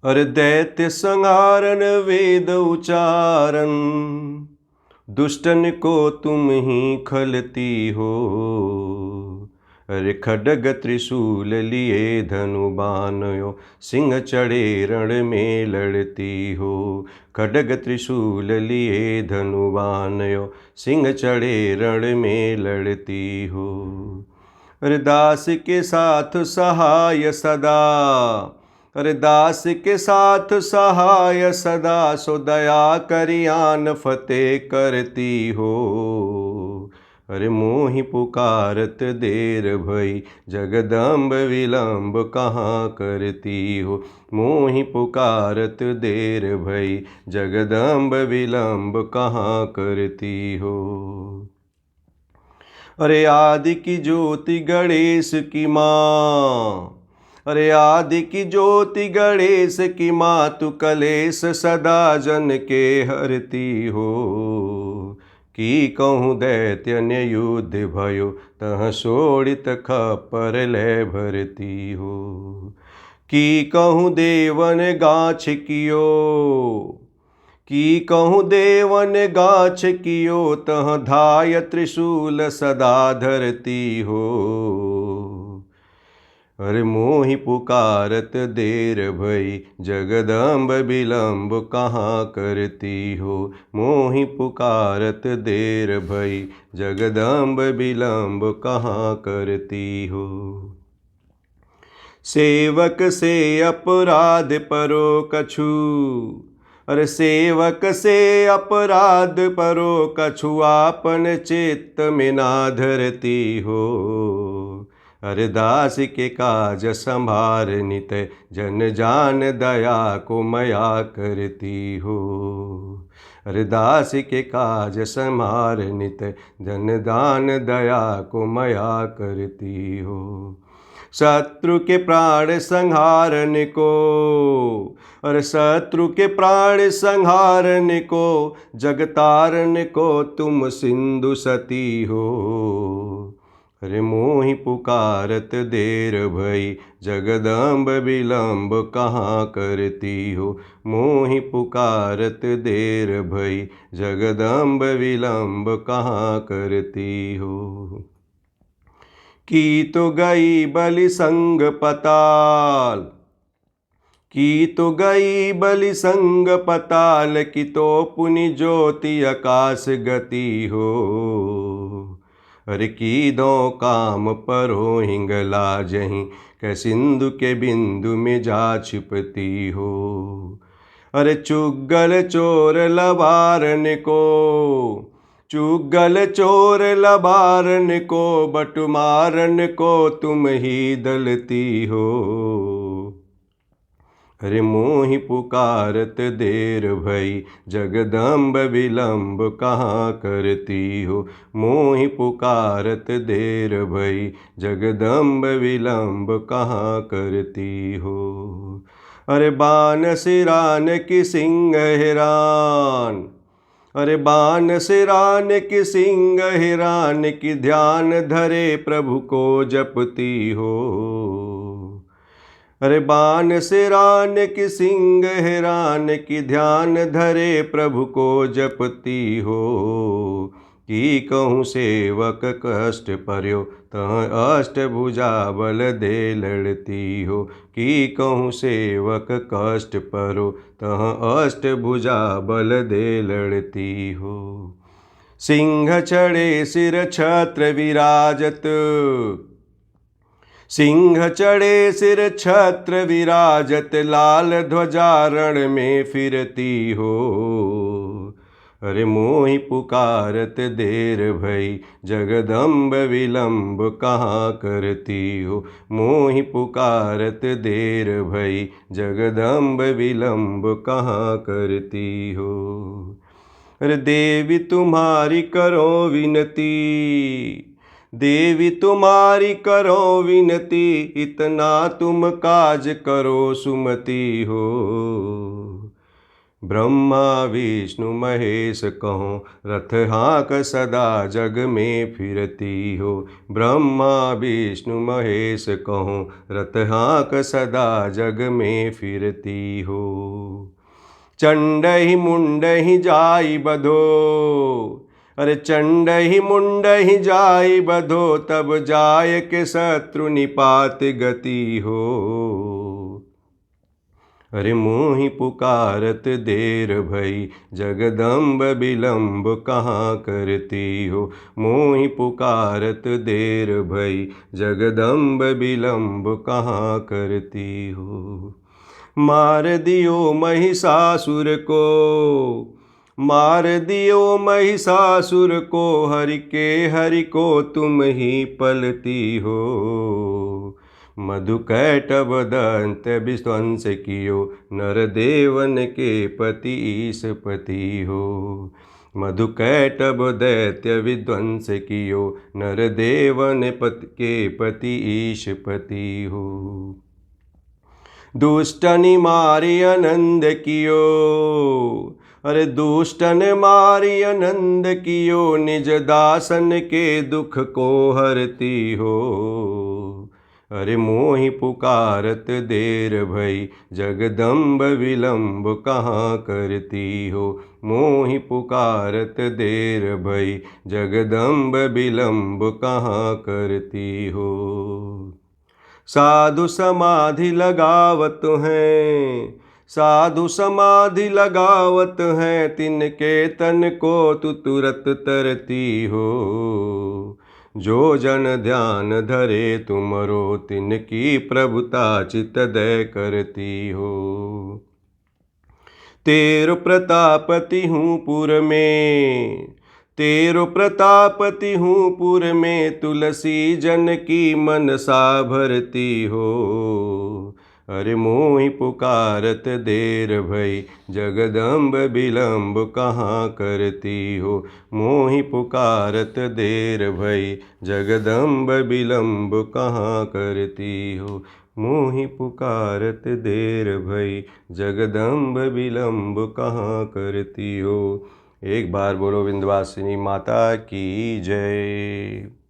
अरे दैत्य संहारन वेद उच्चारन, दुष्टन को तुम ही खलती हो। अरे खड्ग त्रिशूल लिए धनु बानयो, सिंह चढ़े रण में लड़ती हो। खड्ग त्रिशूल लिए धनु बानयो, सिंह चढ़े रण में लड़ती हो। अरे दास के साथ सहाय सदा, अरे दास के साथ सहाय सदा, सो दया करियान फतेह करती हो। अरे मोहि पुकारत देर भई, जगदम्ब विलम्ब कहाँ करती हो। मोहि पुकारत देर भई, जगदम्ब विलम्ब कहाँ करती हो। अरे आदि की ज्योति गणेश की माँ, अरे आदि की ज्योति गणेश की माँ, तू कलेश सदा जन के हरती हो। की कहूँ दैत्यन युद्ध भयो, तह शोड़ित खप्पर लय भरती हो। की कहूँ देवन गाछ कियो, की कहूँ देवन गाछ कियो, तह धाय त्रिशूल सदा धरती हो। अरे मोहि पुकारत देर भई, जगदम्ब विलम्ब कहाँ करती हो। मोहि पुकारत देर भई, जगदम्ब विलम्ब कहाँ करती हो। सेवक से अपराध परो कछु, अरे सेवक से अपराध परो कछु, आपन चित्त में ना धरती हो। अरे दास के काज संभार नित, जन जान दया को मया करती हो। अरे दास के काज संभार नित, जन दान दया को मया करती हो। शत्रु के प्राण संहारन को, और शत्रु के प्राण संहारन को, जगतारन को तुम सिंधु सती हो। अरे मोहि पुकारत देर भई, जगदम्ब विलम्ब कहाँ करती हो। मोहि पुकारत देर भई, जगदम्ब विलम्ब कहाँ करती हो। की तो गई बलि संग पताल, की तो गई बलि संग पताल, की तो पुनि ज्योति आकाश गति हो। अरे की दो काम परो हिंगला जहीं, कै सिंधु के बिंदु में जा छिपती हो। अरे चुगल चोर लबारन को, चुगल चोर लबारन को, बटुमारन को तुम ही दलती हो। अरे मोहि पुकारत देर भई, जगदम्ब विलम्ब कहाँ करती हो। मोहि पुकारत देर भई, जगदम्ब विलम्ब कहाँ करती हो। अरे बान सिरान की सिंह हिरान, अरे बान सिरान की सिंह हिरान की, ध्यान धरे प्रभु को जपती हो। अरे बान सिरान की सिंह हिरान की, ध्यान धरे प्रभु को जपती हो। की कहूँ सेवक कष्ट पर्यो, तह अष्ट भुजा बल दे लड़ती हो। की कहूँ सेवक कष्ट परो, तह अष्ट भुजा बल दे लड़ती हो। सिंह चढ़े सिर छत्र विराजत, सिंह चढ़े सिर छत्र विराजत, लाल ध्वजा रण में फिरती हो। अरे मोहि पुकारत देर भई, जगदम्ब विलम्ब कहाँ करती हो। मोहि पुकारत देर भई, जगदम्ब विलम्ब कहाँ करती हो। अरे देवी तुम्हारी करो विनती, देवी तुम्हारी करो विनती, इतना तुम काज करो सुमति हो। ब्रह्मा विष्णु महेश कहो, रथ हाँक सदा जग में फिरती हो। ब्रह्मा विष्णु महेश कहो, रथ हाँक सदा जग में फिरती हो। चंडहि मुंडहि जाई बधो, अरे चंडहि मुंडहि जाई बधो, तब जाय के शत्रु निपात गति हो। अरे मोहि पुकारत देर भई, जगदम्ब विलम्ब कहाँ करती हो। मोहि पुकारत देर भई, जगदम्ब विलम्ब कहाँ करती हो। मार दियो महिषासुर को, मार दियो महिषासुर को, हरि को तुम ही पलती हो। मधुकैटभ दंत विध्वंस कियो, नर देवन के पति ईशपति हो। मधुकैटभ दैत्य विध्वंस कियो, नर देवन के पति ईशपति हो। दुष्टनि मारि आनंद कियो, अरे दुष्टन मारि आनंद कियो, निज दासन के दुख को हरती हो। अरे मोहि पुकारत देर भई, जगदम्ब विलम्ब कहाँ करती हो। मोहि पुकारत देर भई, जगदम्ब विलम्ब कहाँ करती हो। साधु समाधि लगावत हैं, साधु समाधि लगावत हैं, तिनके तन को तु तुरत तरती हो। जो जन ध्यान धरे तुमरो, तिनकी प्रभुता चित दय करती हो। तेरो प्रतापति हूँ पुर में, तेरो प्रतापति हूँ पुर में, तुलसी जन की मनसा भरती हो। अरे मोहि पुकारत देर भई, जगदम्ब विलम्ब कहाँ करती हो। मोहि पुकारत देर भई, जगदम्ब विलम्ब कहाँ करती हो। मोहि पुकारत देर भई, जगदम्ब विलम्ब कहाँ करती हो। एक बार बोलो विंध्यवासिनी माता की जय।